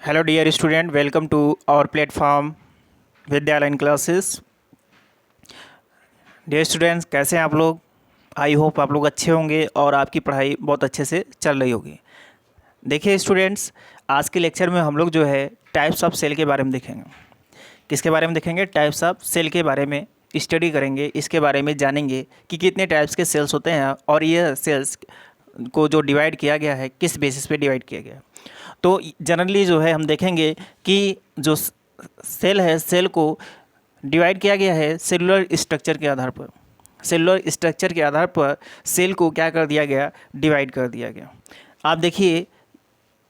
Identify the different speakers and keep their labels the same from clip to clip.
Speaker 1: Hello dear student, welcome to our platform Vidyalaya classes. Dear students, कैसे हैं आप लोग? आई होप आप लोग अच्छे होंगे और आपकी पढ़ाई बहुत अच्छे से चल रही होगी। देखिए स्टूडेंट्स, आज के लेक्चर में हम लोग जो है टाइप्स ऑफ सेल के बारे में देखेंगे। किसके बारे में देखेंगे? टाइप्स ऑफ सेल के बारे में स्टडी करेंगे। इसके बारे में जानेंगे कि कितने टाइप्स के सेल्स होते हैं और यह सेल्स को जो डिवाइड किया गया है किस बेसिस पे डिवाइड किया गया है। तो जनरली जो है हम देखेंगे कि जो सेल है, सेल को डिवाइड किया गया है सेलुलर स्ट्रक्चर के आधार पर। सेलुलर स्ट्रक्चर के आधार पर सेल को क्या कर दिया गया? डिवाइड कर दिया गया। आप देखिए,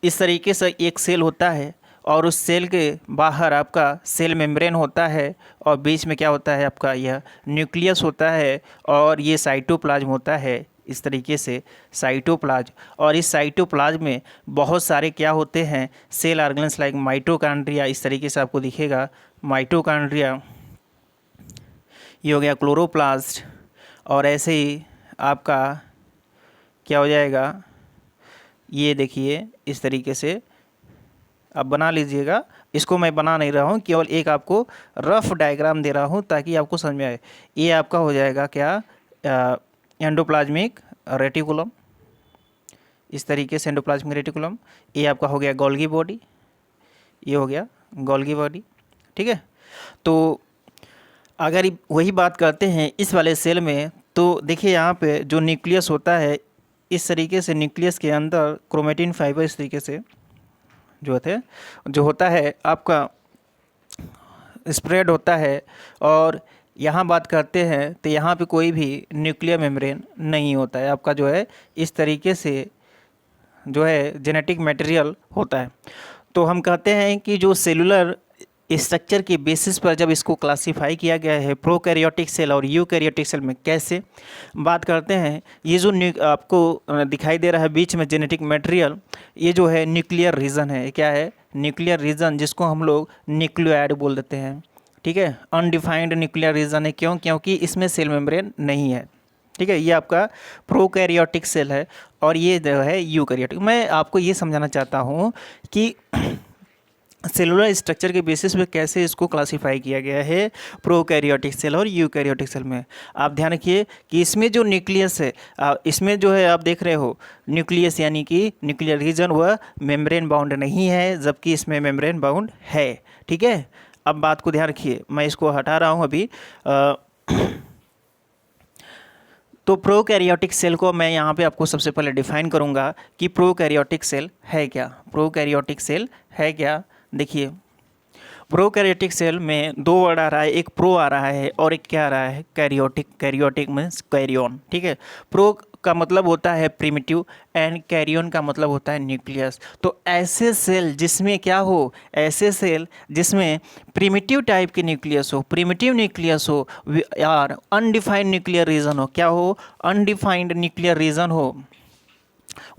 Speaker 1: इस तरीके से एक सेल होता है और उस सेल के बाहर आपका सेल मेम्ब्रेन होता है और बीच में क्या होता है? आपका यह न्यूक्लियस होता है और ये साइटोप्लाज्म होता है। इस तरीके से साइटोप्लाज्म, और इस साइटोप्लाज्म में बहुत सारे क्या होते हैं? Cell organs like mitochondria. इस तरीके से आपको दिखेगा माइटोकॉन्ड्रिया, ये हो गया क्लोरोप्लास्ट, और ऐसे ही आपका क्या हो जाएगा? ये देखिए इस तरीके से आप बना लीजिएगा। इसको मैं बना नहीं रहा हूँ, केवल एक आपको रफ डायग्राम दे रहा हूँ ताकि आपको समझ में आए। ये आपका हो जाएगा क्या? Endoplasmic reticulum. इस तरीके से एंडोप्लाज्मिक रेटिकुलम। ये आपका हो गया गोल्गी बॉडी, ये हो गया गोल्गी बॉडी। ठीक है, तो अगर वही बात करते हैं इस वाले सेल में, तो देखिए यहाँ पे जो न्यूक्लियस होता है, इस तरीके से न्यूक्लियस के अंदर क्रोमेटिन फाइबर इस तरीके से जो होता है आपका स्प्रेड होता है। और यहाँ बात करते हैं तो यहाँ पे कोई भी न्यूक्लियर मेम्ब्रेन नहीं होता है। आपका जो है इस तरीके से जो है जेनेटिक मटेरियल होता है। तो हम कहते हैं कि जो सेलुलर स्ट्रक्चर के बेसिस पर जब इसको क्लासिफाई किया गया है प्रोकैरियोटिक सेल और यूकैरियोटिक सेल में, कैसे बात करते हैं? ये जो आपको दिखाई दे रहा है बीच में जेनेटिक मटेरियल, ये जो है न्यूक्लियर रीजन है। क्या है? न्यूक्लियर रीजन, जिसको हम लोग न्यूक्लियोइड बोल देते हैं। ठीक है, अनडिफाइंड न्यूक्लियर रीजन है। क्यों? क्योंकि इसमें सेल मेम्ब्रेन नहीं है। ठीक है, ये आपका प्रोकैरियोटिक सेल है और ये जो है यूकैरियोटिक। मैं आपको ये समझाना चाहता हूँ कि सेलुलर स्ट्रक्चर के बेसिस पे कैसे इसको क्लासिफाई किया गया है प्रोकैरियोटिक सेल और यूकैरियोटिक सेल में। आप ध्यान रखिए कि इसमें जो न्यूक्लियस है, इसमें जो है आप देख रहे हो न्यूक्लियस यानी कि न्यूक्लियर रीजन, वह मेम्ब्रेन बाउंड नहीं है, जबकि इसमें मेम्ब्रेन बाउंड है। ठीक है, अब बात को ध्यान रखिए, मैं इसको हटा रहा हूँ अभी। तो प्रोकैरियोटिक सेल को मैं यहाँ पे आपको सबसे पहले डिफाइन करूँगा कि प्रोकैरियोटिक सेल है क्या। प्रोकैरियोटिक सेल है क्या? देखिए, प्रोकैरियोटिक सेल में दो वर्ड आ रहा है, एक प्रो आ रहा है और एक क्या आ रहा है? कैरियोटिक। Karyotic means karyon. ठीक है, प्रो का मतलब होता है प्रिमिटिव एंड कैरियन का मतलब होता है न्यूक्लियस। तो ऐसे सेल जिसमें क्या हो? ऐसे सेल जिसमें प्रिमिटिव टाइप के न्यूक्लियस हो, प्रिमिटिव न्यूक्लियस हो, यार अनडिफाइंड न्यूक्लियर रीजन हो। क्या हो? अनडिफाइंड न्यूक्लियर रीजन हो,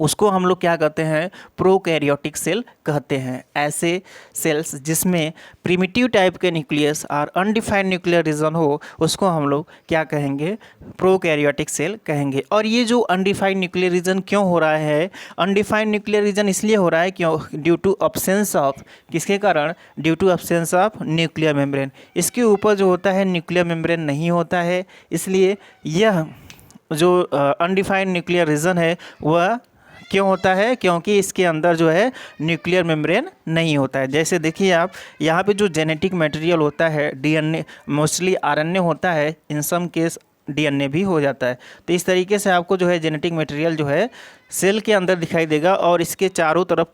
Speaker 1: उसको हम लोग क्या कहते हैं? प्रोकैरियोटिक सेल कहते हैं। ऐसे सेल्स जिसमें प्रिमिटिव टाइप के न्यूक्लियस और अनडिफाइंड न्यूक्लियर रीजन हो, उसको हम लोग क्या कहेंगे? प्रोकैरियोटिक सेल कहेंगे। और ये जो अनडिफाइंड न्यूक्लियर रीजन क्यों हो रहा है? अनडिफाइंड न्यूक्लियर रीजन इसलिए हो रहा है क्यों? ड्यू टू अब्सेंस ऑफ, किसके कारण? Due to absence of nuclear membrane. इसके ऊपर जो होता है न्यूक्लियर मेम्ब्रेन नहीं होता है, इसलिए यह जो अनडिफाइंड न्यूक्लियर रीजन है वह क्यों होता है? क्योंकि इसके अंदर जो है न्यूक्लियर मेम्ब्रेन नहीं होता है। जैसे देखिए आप यहाँ पे जो जेनेटिक मटेरियल होता है, डीएनए, मोस्टली आरएनए होता है, इन सम केस डीएनए भी हो जाता है। तो इस तरीके से आपको जो है जेनेटिक मटेरियल जो है सेल के अंदर दिखाई देगा और इसके चारों तरफ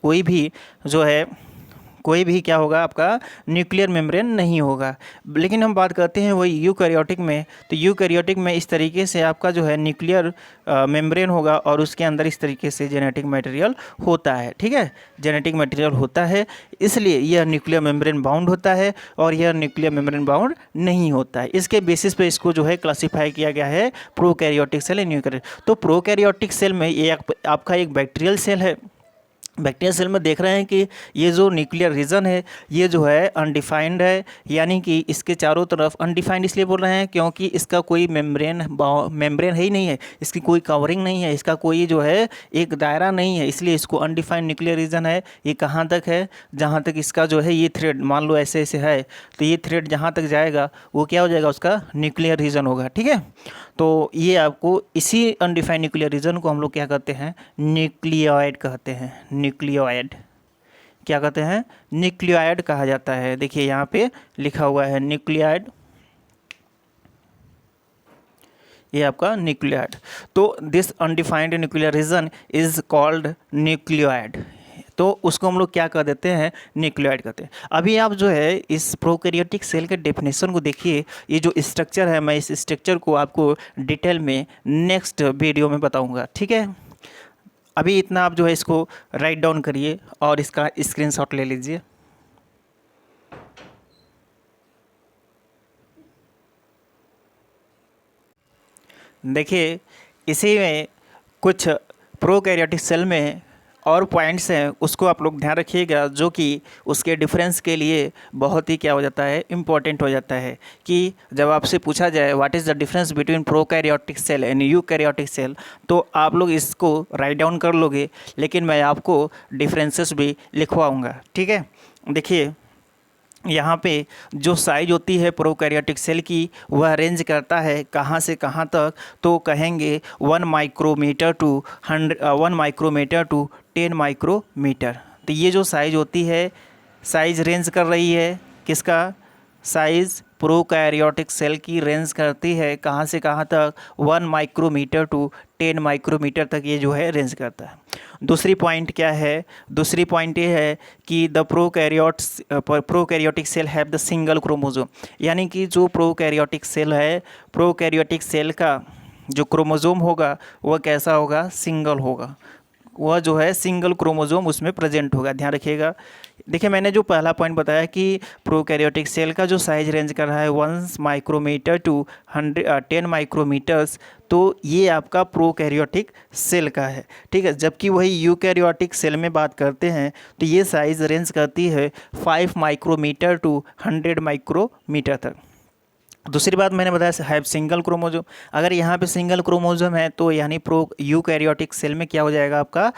Speaker 1: कोई भी क्या होगा? आपका न्यूक्लियर मेम्ब्रेन नहीं होगा। लेकिन हम बात करते हैं वही यूकैरियोटिक में, तो यूकैरियोटिक में इस तरीके से आपका जो है न्यूक्लियर मेम्ब्रेन होगा और उसके अंदर इस तरीके से जेनेटिक मटेरियल होता है। ठीक है, जेनेटिक मटेरियल होता है, इसलिए यह न्यूक्लियर मेम्ब्रेन बाउंड होता है और यह न्यूक्लियर मेम्ब्रेन बाउंड नहीं होता है। इसके बेसिस पे इसको जो है क्लासीफाई किया गया है प्रोकैरियोटिक सेल एंड यूकैरियोटिक। तो प्रोकैरियोटिक सेल में ये आपका एक बैक्टीरियल सेल है बैक्टीरियल सेल में देख रहे हैं कि ये जो न्यूक्लियर रीजन है ये जो है अनडिफाइंड है, यानी कि इसके चारों तरफ अनडिफाइंड इसलिए बोल रहे हैं क्योंकि इसका कोई मेम्ब्रेन है ही नहीं है, इसकी कोई कवरिंग नहीं है, इसका कोई जो है एक दायरा नहीं है, इसलिए इसको अनडिफाइंड न्यूक्लियर रीजन है। ये कहाँ तक है, जहाँ तक इसका जो है ये थ्रेड मान लो ऐसे ऐसे है, तो ये थ्रेड जहाँ तक जाएगा वो क्या हो जाएगा, उसका न्यूक्लियर रीजन होगा। ठीक है, तो ये आपको इसी अनडिफाइंड न्यूक्लियर रीजन को हम लोग क्या कहते हैं, न्यूक्लियोइड कहते हैं। न्यूक्लियोइड क्या कहते हैं, न्यूक्लियोइड कहा जाता है। देखिए यहाँ पे लिखा हुआ है न्यूक्लियोइड, ये आपका न्यूक्लियोइड। तो this undefined nuclear region is called nucleoid, तो उसको हम लोग क्या कह देते हैं, न्यूक्लियोइड कहते हैं। अभी आप जो है इस प्रोकैरियोटिक सेल के डेफिनेशन को देखिए, ये जो स्ट्रक्चर है मैं इस स्ट्रक्चर को आपको डिटेल में नेक्स्ट वीडियो में बताऊंगा। ठीक है, अभी इतना आप जो है इसको राइट डाउन करिए और इसका स्क्रीनशॉट ले लीजिए। देखिए इसी में कुछ प्रोकैरियोटिक सेल में और पॉइंट्स हैं, उसको आप लोग ध्यान रखिएगा, जो कि उसके डिफरेंस के लिए बहुत ही क्या हो जाता है, इम्पोर्टेंट हो जाता है। कि जब आपसे पूछा जाए what is the difference between prokaryotic cell and eukaryotic cell, तो आप लोग इसको राइट डाउन कर लोगे, लेकिन मैं आपको डिफरेंसेस भी लिखवाऊँगा। ठीक है, देखिए यहाँ पे जो साइज होती है प्रोकैरियोटिक सेल की वह रेंज करता है कहाँ से कहाँ तक, तो कहेंगे 1 माइक्रोमीटर टू 10 माइक्रोमीटर। तो ये जो साइज होती है, साइज रेंज कर रही है किसका, साइज़ प्रोकैरियोटिक सेल की रेंज करती है कहाँ से कहाँ तक, 1 माइक्रोमीटर टू 10 माइक्रोमीटर तक ये जो है रेंज करता है। दूसरी पॉइंट क्या है, दूसरी पॉइंट ये है कि the prokaryotic cell have the single chromosome, यानी कि जो प्रोकैरियोटिक सेल है, प्रोकैरियोटिक सेल का जो क्रोमोसोम होगा वह कैसा होगा, सिंगल होगा, वह जो है सिंगल क्रोमोसोम उसमें प्रेजेंट होगा। ध्यान रखिएगा। देखिए मैंने जो पहला पॉइंट बताया कि प्रोकैरियोटिक सेल का जो साइज रेंज कर रहा है 1 माइक्रोमीटर टू 10 माइक्रोमीटर्स, तो ये आपका प्रोकैरियोटिक सेल का है। ठीक है, जबकि वही यूकैरियोटिक सेल में बात करते हैं तो ये साइज रेंज करती है 5 माइक्रोमीटर टू 100 माइक्रोमीटर तक। दूसरी बात मैंने बताया हैव सिंगल क्रोमोसोम, अगर यहाँ पे सिंगल क्रोमोसोम है तो यानी यूकैरियोटिक सेल में क्या हो जाएगा, आपका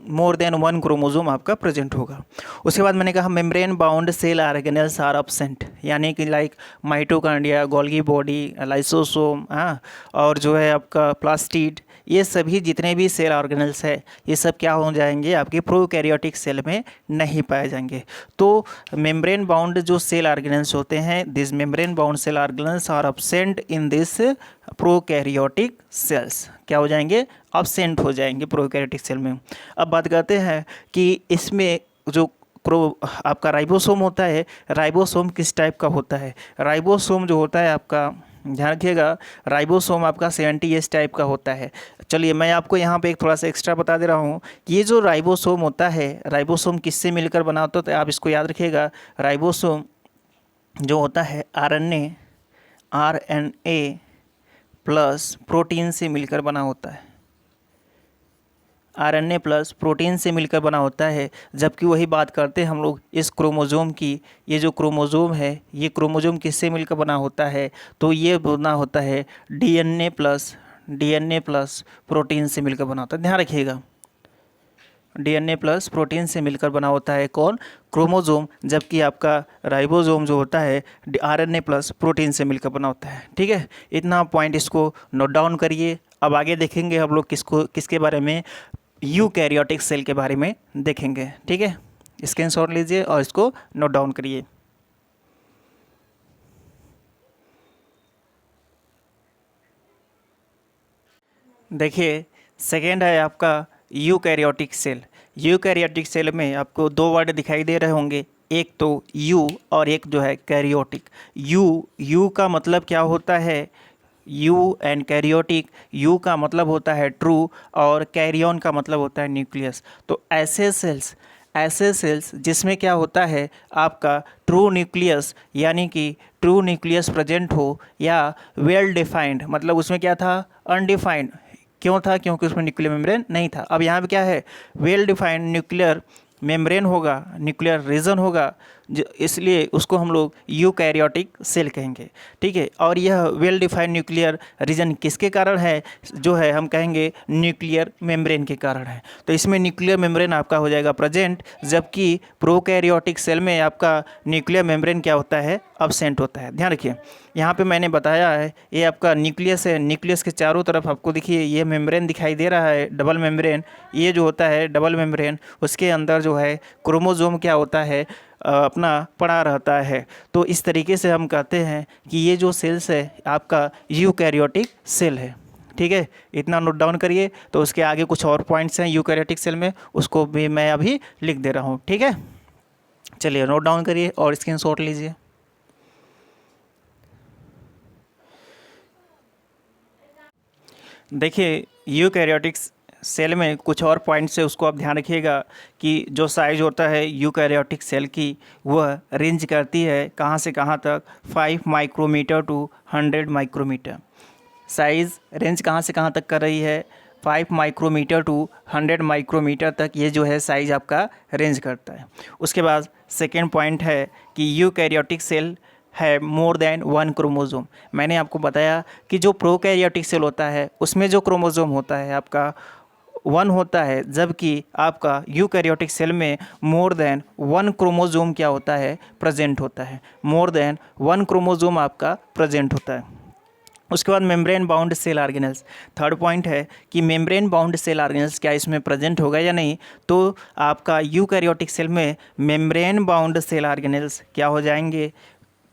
Speaker 1: मोर देन 1 क्रोमोसोम आपका प्रेजेंट होगा। उसके बाद मैंने कहा membrane bound cell organelles are absent, यानी कि like mitochondria, Golgi body, lysosome, हाँ, और जो है आपका प्लास्टिड, ये सभी जितने भी सेल ऑर्गेनेल्स है ये सब क्या हो जाएंगे, आपके प्रोकैरियोटिक सेल में नहीं पाए जाएंगे। तो मेम्ब्रेन बाउंड जो सेल ऑर्गेनेल्स होते हैं, this membrane bound cell organelles are absent in this prokaryotic cells, क्या हो जाएंगे, एब्सेंट हो जाएंगे प्रोकैरियोटिक सेल में। अब बात करते हैं कि इसमें जो आपका राइबोसोम होता है, राइबोसोम किस टाइप का होता है, राइबोसोम जो होता है आपका, ध्यान रखिएगा, राइबोसोम आपका 70S टाइप का होता है। चलिए मैं आपको यहाँ पे एक थोड़ा सा एक्स्ट्रा बता दे रहा हूँ कि ये जो राइबोसोम होता है, राइबोसोम किससे मिलकर बना होता है, तो आप इसको याद रखिएगा। राइबोसोम जो होता है RNA प्लस प्रोटीन से मिलकर बना होता है, RNA प्लस प्रोटीन से मिलकर बना होता है। जबकि वही बात करते हैं हम लोग इस क्रोमोसोम की, ये जो क्रोमोसोम है ये क्रोमोसोम किससे मिलकर बना होता है, तो ये बना होता है DNA प्लस प्रोटीन से मिलकर बना होता है। ध्यान रखिएगा, DNA प्लस प्रोटीन से मिलकर बना होता है कौन, क्रोमोसोम, जबकि आपका राइबोसोम जो होता है RNA प्लस प्रोटीन से मिलकर बना होता है। ठीक है, इतना पॉइंट इसको नोट डाउन करिए। अब आगे देखेंगे हम लोग किसके बारे में, यूकैरियोटिक सेल के बारे में देखेंगे। ठीक है, स्क्रीनशॉट लीजिए और इसको नोट डाउन करिए। देखिए सेकेंड है आपका यूकैरियोटिक सेल। यूकैरियोटिक सेल में आपको 2 वर्ड दिखाई दे रहे होंगे, एक तो यू और एक जो है कैरियोटिक। यू का मतलब क्या होता है, यू एंड कैरियोटिक, यू का मतलब होता है ट्रू और कैरियन का मतलब होता है न्यूक्लियस। तो ऐसे सेल्स जिसमें क्या होता है आपका ट्रू न्यूक्लियस, यानी कि ट्रू न्यूक्लियस प्रेजेंट हो, या वेल डिफाइंड, मतलब उसमें क्या था, अनडिफाइंड, क्यों था? क्योंकि उसमें न्यूक्लियर मेम्ब्रेन नहीं था। अब यहाँ पे क्या है, वेल डिफाइंड न्यूक्लियर मेम्ब्रेन होगा, न्यूक्लियर रीजन होगा, इसलिए उसको हम लोग यूकैरियोटिक सेल कहेंगे, ठीक है। और यह वेल डिफाइंड न्यूक्लियर रीजन किसके कारण है? जो है हम कहेंगे न्यूक्लियर मेम्ब्रेन के कारण है। तो इसमें न्यूक्लियर मेम्ब्रेन आपका हो जाएगा प्रेजेंट, जबकि प्रोकैरियोटिक सेल में आपका न्यूक्लियर मेम्ब्रेन क्या होता है? अब्सेंट होता है। ध्यान रखिए, यहाँ पे मैंने बताया है ये आपका न्यूक्लियस है, न्यूक्लियस के चारों तरफ आपको देखिए ये मेम्ब्रेन दिखाई दे रहा है, डबल मेम्ब्रेन। ये जो होता है डबल मेम्ब्रेन, उसके अंदर जो है क्रोमोसोम क्या होता है? अपना पड़ा रहता है। तो इस तरीके से हम कहते हैं कि ये जो सेल्स है आपका यूकैरियोटिक सेल है, ठीक है। इतना नोट डाउन करिए। तो उसके आगे कुछ और पॉइंट्स हैं यूकैरियोटिक सेल में, उसको भी मैं अभी लिख दे रहा हूँ, ठीक है। चलिए नोट डाउन करिए और स्क्रीनशॉट लीजिए। देखिए यूकैरियोटिक सेल में कुछ और पॉइंट्स है, उसको आप ध्यान रखिएगा कि जो साइज होता है यूकैरियोटिक सेल की, वह रेंज करती है कहाँ से कहाँ तक? 5 micrometer to 100 micrometer. Size range कहाँ से कहाँ तक कर रही है? 5 माइक्रोमीटर टू 100 माइक्रोमीटर तक ये जो है साइज आपका रेंज करता है। उसके बाद सेकेंड पॉइंट है कि यूकैरियोटिक सेल है मोर देन 1 क्रोमोसोम। मैंने आपको बताया कि जो प्रोकैरियोटिक सेल होता है उसमें जो क्रोमोसोम होता है आपका 1 होता है, जबकि आपका यूकैरियोटिक सेल में मोर देन 1 क्रोमोसोम क्या होता है? प्रेजेंट होता है। मोर देन 1 क्रोमोसोम आपका प्रेजेंट होता है। उसके बाद membrane bound cell organelles. Third point है कि मेम्ब्रेन बाउंड सेल ऑर्गेनेल्स क्या इसमें प्रेजेंट होगा या नहीं? तो आपका यूकैरियोटिक सेल में मेम्ब्रेन बाउंड सेल ऑर्गेनेल्स क्या हो जाएंगे?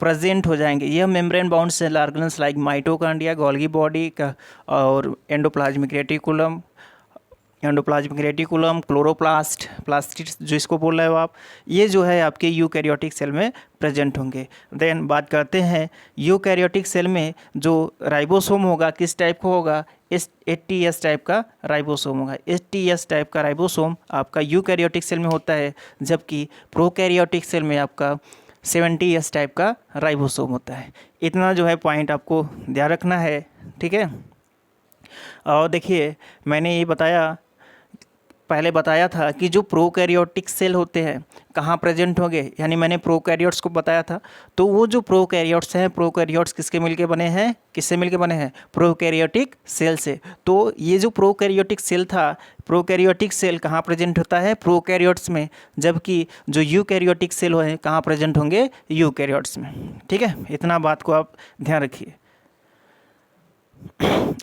Speaker 1: प्रेजेंट हो जाएंगे। यह membrane bound cell organelles like mitochondria, Golgi body का और एंडोप्लाज्मिक रेटिकुलम, क्लोरोप्लास्ट, प्लास्टिड्स जो इसको बोल रहे हो आप, ये जो है आपके यूकैरियोटिक सेल में प्रेजेंट होंगे। देन बात करते हैं यूकैरियोटिक सेल में जो राइबोसोम होगा किस टाइप का होगा? एटीएस टाइप का राइबोसोम होगा। एटीएस टाइप का राइबोसोम आपका यूकैरियोटिक सेल में होता है, जबकि प्रोकैरियोटिक सेल में आपका 70S टाइप का राइबोसोम होता है। इतना जो है पॉइंट आपको ध्यान रखना है, ठीक है। और देखिए मैंने ये पहले बताया था कि जो प्रोकैरियोटिक सेल होते हैं कहाँ प्रेजेंट होंगे, यानी मैंने प्रोकैरियोट्स को बताया था। तो वो जो प्रोकैरियोट्स हैं, प्रोकैरियोट्स किसके मिलके बने हैं? किससे मिलके बने हैं? प्रोकैरियोटिक सेल से। तो ये जो प्रोकैरियोटिक सेल था, प्रोकैरियोटिक सेल कहाँ प्रेजेंट होता है? प्रोकैरियोट्स में, जबकि जो यूकैरियोटिक सेल है कहाँ प्रेजेंट होंगे? यूकैरियोट्स में, ठीक है। इतना बात को आप ध्यान रखिए,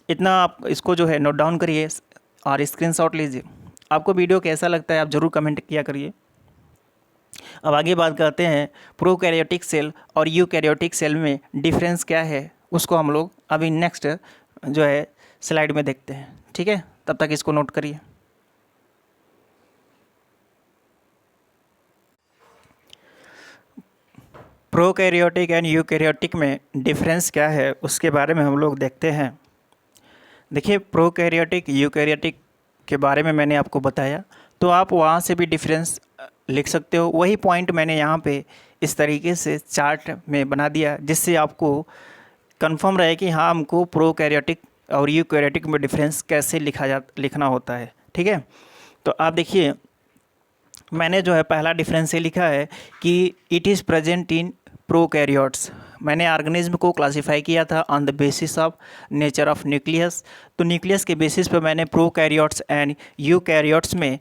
Speaker 1: इतना आप इसको जो है नोट डाउन करिए और स्क्रीनशॉट लीजिए। आपको वीडियो कैसा लगता है आप ज़रूर कमेंट किया करिए। अब आगे बात करते हैं प्रोकैरियोटिक सेल और यूकैरियोटिक सेल में डिफरेंस क्या है, उसको हम लोग अभी नेक्स्ट जो है स्लाइड में देखते हैं, ठीक है। तब तक इसको नोट करिए। प्रोकैरियोटिक एंड यूकैरियोटिक में डिफरेंस क्या है उसके बारे में हम लोग देखते हैं। देखिए प्रोकैरियोटिक यूकैरियोटिक के बारे में मैंने आपको बताया, तो आप वहाँ से भी डिफरेंस लिख सकते हो। वही पॉइंट मैंने यहाँ पे इस तरीके से चार्ट में बना दिया, जिससे आपको कंफर्म रहे कि हाँ हमको प्रोकैरियोटिक और यूकैरियोटिक में डिफरेंस कैसे लिखना होता है, ठीक है। तो आप देखिए मैंने जो है पहला डिफरेंस ये लिखा है कि it is present in prokaryotes. मैंने ऑर्गेनिज्म को क्लासिफाई किया था on the basis of nature of nucleus. तो न्यूक्लियस के बेसिस पे मैंने प्रोकैरियोट्स एंड यूकैरियोट्स में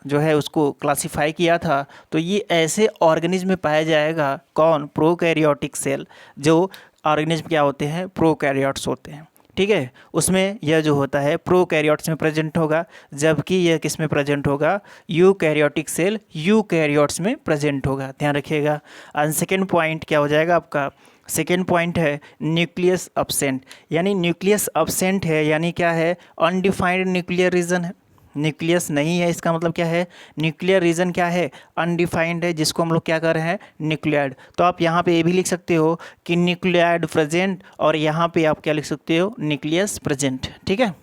Speaker 1: जो है उसको क्लासिफाई किया था। तो ये ऐसे ऑर्गेनिज्म में पाया जाएगा, कौन? प्रोकैरियोटिक सेल, जो ऑर्गेनिज्म क्या होते हैं? प्रोकैरियोट्स होते हैं, ठीक है। उसमें यह जो होता है प्रोकैरियोट्स में प्रेजेंट होगा, जबकि यह किस में प्रेजेंट होगा? यूकैरियोटिक सेल यूकैरियोट्स में प्रेजेंट होगा, ध्यान रखिएगा। एंड सेकेंड पॉइंट क्या हो जाएगा आपका? सेकेंड पॉइंट है न्यूक्लियस अब्सेंट, यानी न्यूक्लियस अब्सेंट है, यानी क्या है? अनडिफाइंड न्यूक्लियर रीजन है, न्यूक्लियस नहीं है। इसका मतलब क्या है? न्यूक्लियर रीजन क्या है? अनडिफाइंड है, जिसको हम लोग क्या कर रहे हैं? न्यूक्लियाइड। तो आप यहाँ पे ये भी लिख सकते हो कि न्यूक्लियाइड प्रेजेंट, और यहाँ पे आप क्या लिख सकते हो? न्यूक्लियस प्रेजेंट, ठीक है।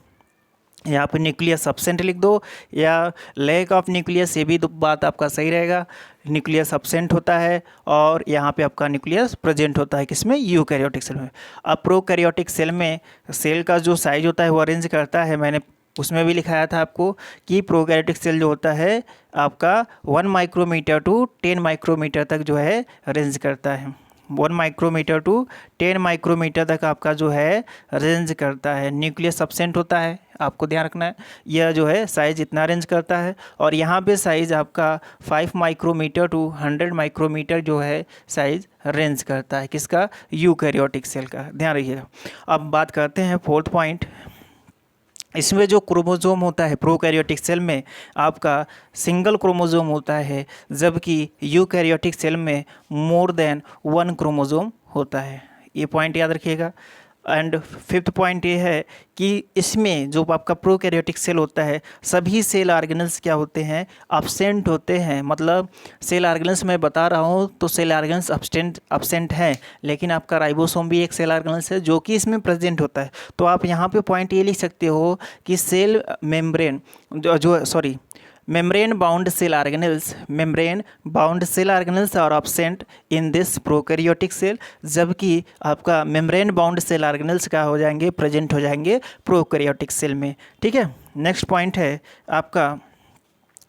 Speaker 1: यहाँ पे न्यूक्लियस एब्सेंट लिख दो या लैक ऑफ न्यूक्लियस, ये भी तो बात आपका सही रहेगा। न्यूक्लियस एब्सेंट होता है और यहाँ पे आपका न्यूक्लियस प्रेजेंट होता है किसमें, यूकैरियोटिक सेल में। अब प्रोकैरियोटिक सेल में सेल का जो साइज होता है वो अरेंज करता है, मैंने उसमें भी लिखाया था आपको कि प्रोकैरियोटिक सेल जो होता है आपका 1 माइक्रोमीटर टू 10 माइक्रोमीटर तक जो है रेंज करता है। 1 माइक्रोमीटर टू 10 माइक्रोमीटर तक आपका जो है रेंज करता है। न्यूक्लियस एब्सेंट होता है, आपको ध्यान रखना है, यह जो है साइज इतना रेंज करता है। और यहाँ पे साइज आपका 5 माइक्रोमीटर टू 100 माइक्रोमीटर जो है साइज रेंज करता है, किसका, यूकैरियोटिक सेल का, ध्यान रखिएगा। अब बात करते हैं फोर्थ पॉइंट। इसमें जो क्रोमोसोम होता है प्रोकैरियोटिक सेल में आपका सिंगल क्रोमोसोम होता है, जबकि यूकैरियोटिक सेल में मोर देन 1 क्रोमोसोम होता है। ये पॉइंट याद रखिएगा। एंड फिफ्थ पॉइंट ये है कि इसमें जो आपका प्रोकैरियोटिक सेल होता है सभी सेल ऑर्गेनल्स क्या होते हैं, अब्सेंट होते हैं। मतलब सेल ऑर्गेनल्स मैं बता रहा हूँ तो सेल ऑर्गेनल्स अब्सेंट हैं, लेकिन आपका राइबोसोम भी एक सेल ऑर्गेनल्स है जो कि इसमें प्रेजेंट होता है। तो आप यहाँ पे पॉइंट ये लिख सकते हो कि cell membrane membrane bound cell organelles are absent in this prokaryotic cell, जबकि आपका membrane bound cell organelles क्या हो जाएंगे, प्रेजेंट हो जाएंगे प्रोकैरियोटिक सेल में। ठीक है, नेक्स्ट पॉइंट है आपका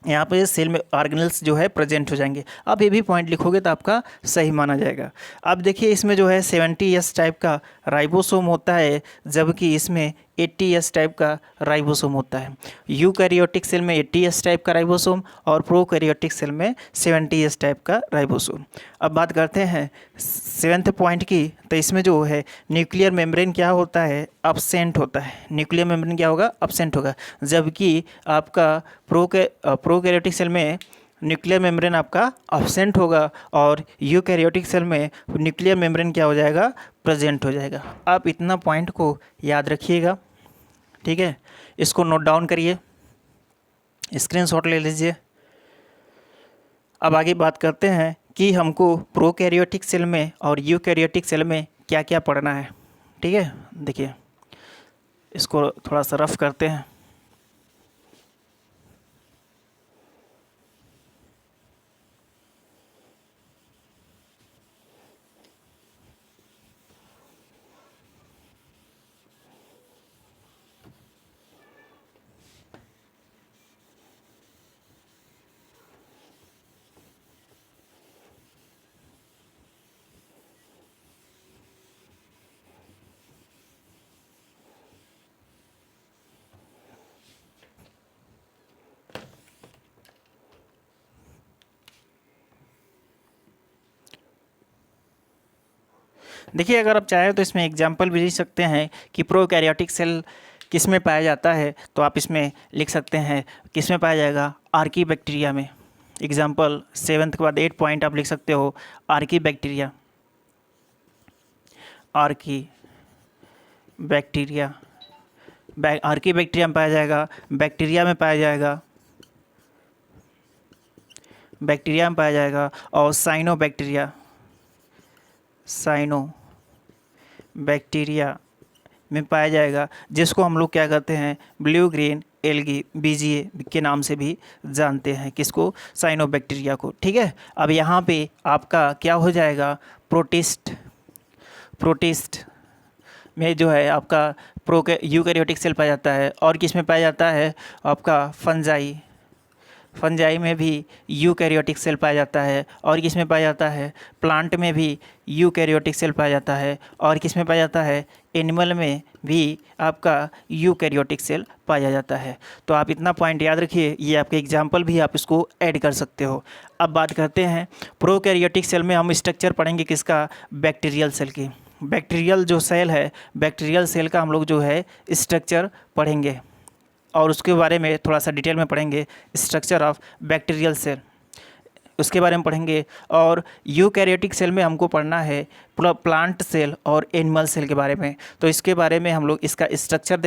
Speaker 1: यहाँ पे सेल में ऑर्गेनल्स जो है प्रेजेंट हो जाएंगे। आप ये भी पॉइंट लिखोगे तो आपका सही माना जाएगा। अब देखिए इसमें जो है 70S टाइप का राइबोसोम होता है, जबकि इसमें 80S टाइप का राइबोसोम होता है। यूकैरियोटिक सेल में 80S टाइप का राइबोसोम और प्रोकैरियोटिक सेल में 70S टाइप का राइबोसोम। अब बात करते हैं 7th पॉइंट की। तो इसमें जो है न्यूक्लियर मेम्ब्रेन क्या होता है, अब्सेंट होता है। न्यूक्लियर मेम्ब्रेन क्या होगा, अब्सेंट होगा, जबकि आपका प्रोकैरियोटिक सेल में न्यूक्लियर मेम्ब्रेन आपका अब्सेंट होगा और यूकैरियोटिक सेल में न्यूक्लियर मेम्ब्रेन क्या हो जाएगा, प्रेजेंट हो जाएगा। आप इतना पॉइंट को याद रखिएगा, ठीक है। इसको नोट डाउन करिए, स्क्रीनशॉट ले लीजिए। अब आगे बात करते हैं कि हमको प्रोकैरियोटिक सेल में और यूकैरियोटिक सेल में क्या क्या पढ़ना है। ठीक है, देखिए इसको थोड़ा सा रफ करते हैं। देखिए अगर आप चाहें तो इसमें एग्जाम्पल भी लिख सकते हैं कि प्रोकैरियोटिक सेल किस में पाया जाता है, तो आप इसमें लिख सकते हैं किस में पाया जाएगा, आर्की बैक्टीरिया में। एग्जाम्पल 7th के बाद 8 पॉइंट आप लिख सकते हो, आर्की बैक्टीरिया, आर्की बैक्टीरिया में पाया जाएगा, बैक्टीरिया में पाया जाएगा, और साइनो बैक्टीरिया में पाया जाएगा, जिसको हम लोग क्या कहते हैं, ब्लू ग्रीन एल्गी BGA के नाम से भी जानते हैं, किसको, साइनो बैक्टीरिया को। ठीक है, अब यहाँ पे आपका क्या हो जाएगा, प्रोटिस्ट में जो है आपका यूकैरियोटिक सेल पाया जाता है। और किस में पाया जाता है, आपका फंजाई में भी यूकैरियोटिक सेल पाया जाता है। और किस में पाया जाता है, प्लांट में भी यूकैरियोटिक सेल पाया जाता है। और किस में पाया जाता है, एनिमल में भी आपका यूकैरियोटिक सेल पाया जाता है। तो आप इतना पॉइंट याद रखिए, ये आपके एग्जाम्पल भी आप इसको ऐड कर सकते हो। अब बात करते हैं प्रोकैरियोटिक सेल में हम स्ट्रक्चर पढ़ेंगे किसका, बैक्टीरियल सेल की। बैक्टीरियल जो सेल है, बैक्टीरियल सेल का हम लोग जो है स्ट्रक्चर पढ़ेंगे और उसके बारे में थोड़ा सा डिटेल में पढ़ेंगे, स्ट्रक्चर ऑफ बैक्टीरियल सेल उसके बारे में पढ़ेंगे। और यूकैरियोटिक सेल में हमको पढ़ना है पूरा प्लांट सेल और एनिमल सेल के बारे में। तो इसके बारे में हम लोग इसका स्ट्रक्चर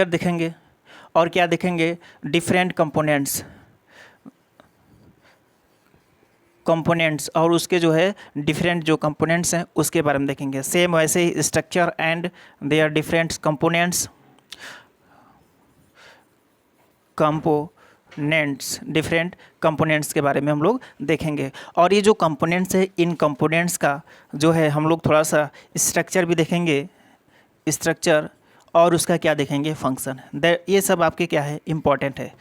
Speaker 1: देखेंगे और क्या देखेंगे, डिफरेंट कंपोनेंट्स और उसके जो है डिफरेंट जो कंपोनेंट्स हैं उसके बारे में देखेंगे। सेम वैसे ही structure and their different components components, different components के बारे में हम लोग देखेंगे। और ये जो कंपोनेंट्स है, इन कंपोनेंट्स का जो है हम लोग थोड़ा सा स्ट्रक्चर भी देखेंगे, स्ट्रक्चर, और उसका क्या देखेंगे, फंक्शन। ये सब आपके क्या है, इम्पॉर्टेंट है।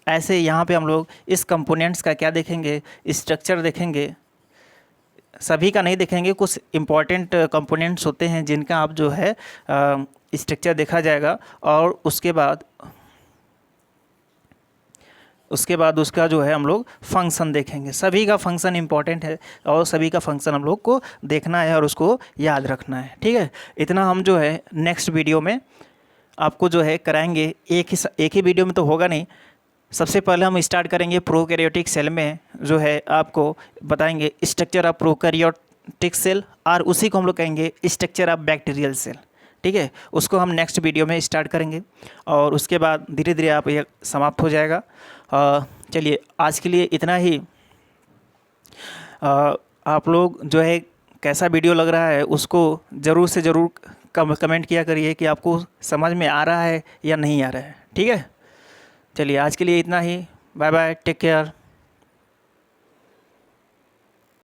Speaker 1: ऐसे यहाँ पे हम लोग इस कंपोनेंट्स का क्या देखेंगे, स्ट्रक्चर देखेंगे। सभी का नहीं देखेंगे, कुछ इम्पॉर्टेंट कंपोनेंट्स होते हैं जिनका आप जो है स्ट्रक्चर देखा जाएगा, और उसके बाद उसका जो है हम लोग फंक्शन देखेंगे। सभी का फंक्शन इंपॉर्टेंट है और सभी का फंक्शन हम लोग को देखना है और उसको याद रखना है, ठीक है। इतना हम जो है नेक्स्ट वीडियो में आपको जो है कराएंगे। एक ही वीडियो में तो होगा नहीं। सबसे पहले हम स्टार्ट करेंगे प्रोकैरियोटिक सेल में, जो है आपको बताएंगे स्ट्रक्चर ऑफ प्रोकैरियोटिक सेल, और उसी को हम लोग कहेंगे स्ट्रक्चर ऑफ बैक्टीरियल सेल, ठीक है। उसको हम नेक्स्ट वीडियो में स्टार्ट करेंगे और उसके बाद धीरे धीरे आप ये समाप्त हो जाएगा। चलिए आज के लिए इतना ही। आप लोग जो है कैसा वीडियो लग रहा है उसको ज़रूर से ज़रूर कमेंट किया करिए कि आपको समझ में आ रहा है या नहीं आ रहा है, ठीक है। चलिए आज के लिए इतना ही। Bye bye, take care.